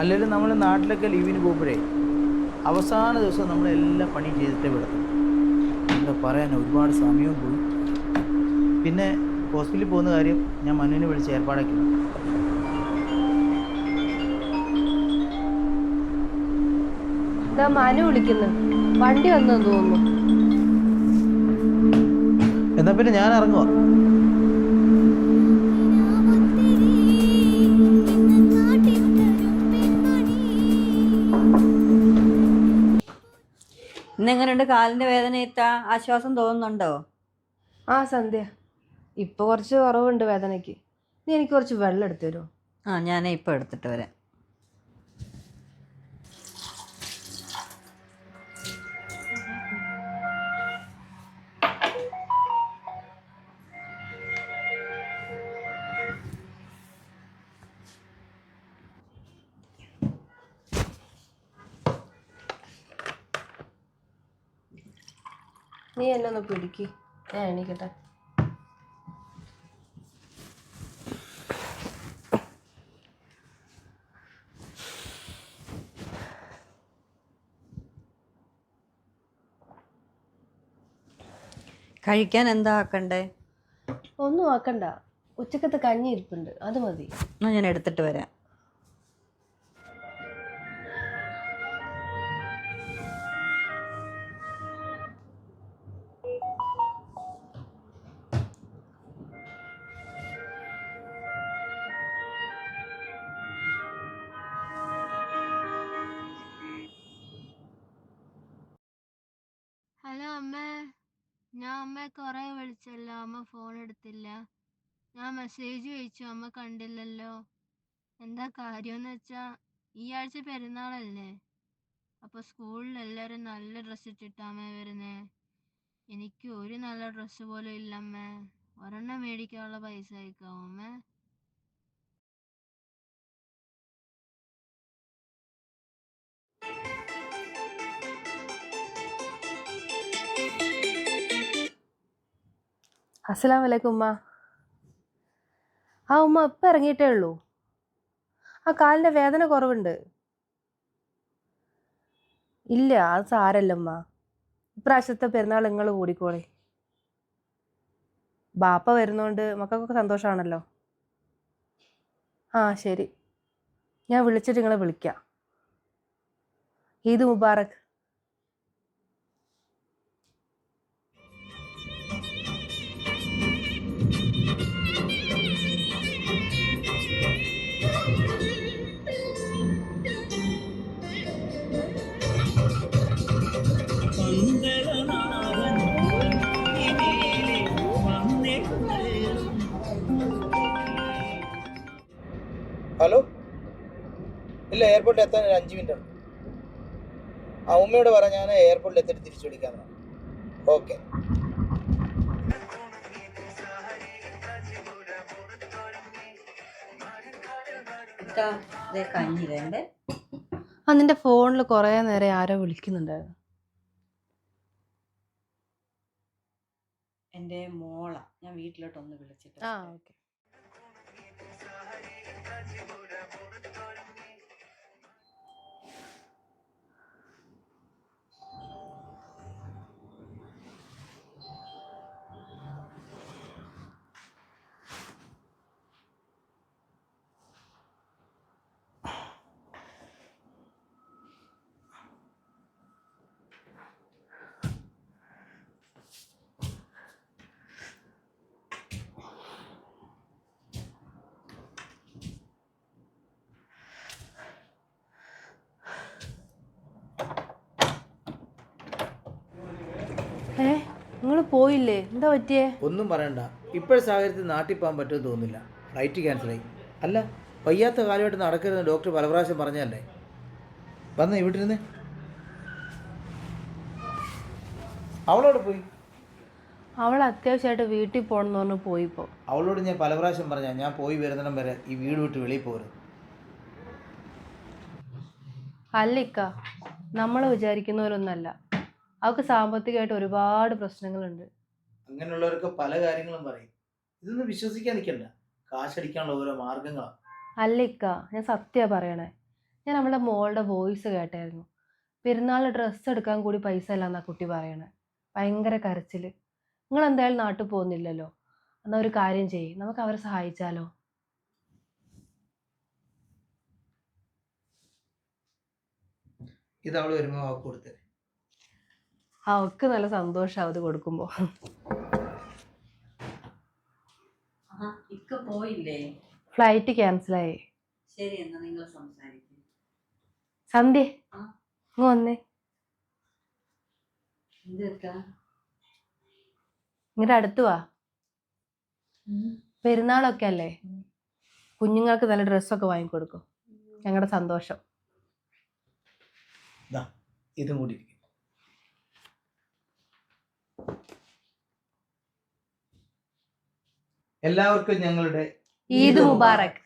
അല്ലെങ്കിൽ നമ്മൾ നാട്ടിലൊക്കെ ലീവിന് പോകുമ്പോഴേ അവസാന ദിവസം നമ്മളെല്ലാം പണി ചെയ്തിട്ടേ വിടത്തുള്ളൂ. എന്താ പറയാൻ, ഒരുപാട് സമയവും പോയി. പിന്നെ ഹോസ്പിറ്റലിൽ പോകുന്ന കാര്യം ഞാൻ മനുവിനെ വിളിച്ച് ഏർപ്പാടാക്കി. മനു വിളിക്കുന്നു, വണ്ടി വന്നെന്ന് തോന്നുന്നു. എന്നാ പിന്നെ ഞാൻ ഇറങ്ങുക. ഇന്നെങ്ങനെയുണ്ട് കാലിന്റെ വേദനയേറ്റ ആശ്വാസം തോന്നുന്നുണ്ടോ? ആ സന്ധ്യ, ഇപ്പൊ കുറച്ച് കുറവുണ്ട് വേദനയ്ക്ക്. നീ എനിക്ക് കുറച്ച് വെള്ളം എടുത്തു തരുമോ? ഞാൻ ഇപ്പൊ എടുത്തിട്ട് വരാം. നീ എന്നെ ഒന്ന് പിടിക്ക്, ഞാൻ എണീക്കട്ടെ. കഴിക്കാൻ എന്താ ആക്കണ്ടേ? ഒന്നും ആക്കണ്ട, ഉച്ചക്കത്തെ കഞ്ഞി ഇരിപ്പുണ്ട്, അത് മതി. എന്നാ ഞാൻ എടുത്തിട്ട് വരാം. ഹലോ അമ്മ, ഞാൻ അമ്മയെ കുറെ വിളിച്ചല്ലോ, അമ്മ ഫോൺ എടുത്തില്ല. ഞാൻ മെസ്സേജ് അയച്ചു, അമ്മ കണ്ടില്ലല്ലോ. എന്താ കാര്യമെന്ന് വെച്ചാ, ഈ ആഴ്ച പെരുന്നാളല്ലേ, അപ്പൊ സ്കൂളിൽ എല്ലാരും നല്ല ഡ്രസ്സ് ഇട്ടിട്ടാ അമ്മ വരുന്നേ. എനിക്ക് ഒരു നല്ല ഡ്രസ്സ് പോലും ഇല്ല അമ്മ. ഒരെണ്ണം മേടിക്കാനുള്ള പൈസ അയക്കാവോ അമ്മ? അസ്സലാമു അലൈക്കും ഉമ്മ. ആ ഉമ്മ ഇപ്പം ഇറങ്ങിയിട്ടേ ഉള്ളൂ. ആ കാലിൻ്റെ വേദന കുറവുണ്ട്. ഇല്ല, അത് സാരല്ല ഉമ്മ. ഇപ്രാവശ്യത്തെ പെരുന്നാൾ നിങ്ങൾ കൂടിക്കോളെ. ബാപ്പ വരുന്നോണ്ട് മക്കൾക്കൊക്കെ സന്തോഷമാണല്ലോ. ആ ശരി, ഞാൻ വിളിച്ചിട്ട് നിങ്ങളെ വിളിക്കാം. ഈദ് മുബാറക്. ഹലോ, ഇല്ല, എയർപോർട്ടിൽ എത്താൻ ഒരു 5 മിനിറ്റ്. ആ ഉമ്മയോട് പറ, ഞാൻ എയർപോർട്ടിൽ എത്തിയിട്ട് തിരിച്ചു വിളിക്കാമെന്ന്. ഓക്കെ. കഞ്ഞി വേണ്ടേ? ആ നിന്റെ ഫോണിൽ കുറേ നേരം ആരോ വിളിക്കുന്നുണ്ടായിരുന്നു. എൻ്റെ മോളാ, ഞാൻ വീട്ടിലോട്ടൊന്ന് വിളിച്ചിട്ട്. ആ ഓക്കെ. നിങ്ങൾ പോയില്ലേ? എന്താ പറ്റിയേ? ഒന്നും പറയണ്ട, ഇപ്പോഴത്തെ സാഹചര്യത്തിൽ നാട്ടിൽ പോകാൻ പറ്റുമെന്ന് തോന്നുന്നില്ല. ഫ്ലൈറ്റ് ക്യാൻസലായി. അല്ല, വയ്യാത്ത കാലമായിട്ട് നടക്കരുതെന്ന് ഡോക്ടർ പല പ്രാവശ്യം പറഞ്ഞല്ലേ. വന്നേ, ഇവിടെ ഇരുന്നേ. അവളോട് പോയി. അവൾ അത്യാവശ്യമായിട്ട് വീട്ടിൽ പോകണമെന്ന് പറഞ്ഞ് പോയിപ്പോൾ. അവളോട് ഞാൻ പല പ്രാവശ്യം പറഞ്ഞ, ഞാൻ പോയി വരുന്നിടം വരെ ഈ വീട് വിട്ട് വെളിയിൽ പോകരുത്. അല്ലിക്ക, നമ്മൾ വിചാരിക്കുന്നവരൊന്നല്ല. അവൾക്ക് സാമ്പത്തികമായിട്ട് ഒരുപാട് പ്രശ്നങ്ങളുണ്ട്. അങ്ങനെയുള്ളവർക്ക് പല കാര്യങ്ങളും പറയും. ഇതൊന്നും വിശ്വസിക്കാൻ നിൽക്കണ്ട. കാശടിക്കാനുള്ള ഓരോ മാർഗങ്ങളാണ്. അല്ലിക്ക, ഞാൻ സത്യമാണ് പറയണേ. ഞാൻ അവളുടെ മോളുടെ വോയിസ് കേട്ടായിരുന്നു. പെരുന്നാൾ ഡ്രസ്സ് എടുക്കാൻ കൂടി പൈസ ഇല്ല എന്നാ കുട്ടി പറയണേ. ഭയങ്കര കരച്ചില്. നിങ്ങൾ എന്തായാലും നാട്ടിൽ പോകുന്നില്ലല്ലോ, എന്നാൽ ഒരു കാര്യം ചെയ്യ്, നമുക്ക് അവരെ സഹായിച്ചാലോ? ഇത് അവള് വരുമ്പോൾ അവൾക്ക് കൊടുത്തേ. അവൾക്ക് നല്ല സന്തോഷമാവും ഇത് കൊടുക്കുമ്പോൾ. ഇക്ക പോയില്ലേ? ഫ്ലൈറ്റ് ക്യാൻസലായി. ശരി, എന്നാ നിങ്ങൾ സംസാരിക്കും. സന്ധ്യ ഇങ്ങ് വന്നേ. എന്തൊക്കെ ഇങ്ങോട്ട് അടുത്ത് വാ. പെരുന്നാളൊക്കെ അല്ലേ, കുഞ്ഞുങ്ങൾക്ക് നല്ല ഡ്രസ്സൊക്കെ വാങ്ങിക്കൊടുക്കും. ഞങ്ങളുടെ സന്തോഷം. ഇതും കൂടി എല്ലാവർക്കും ഞങ്ങളുടെ ഈദ് മുബാറക്.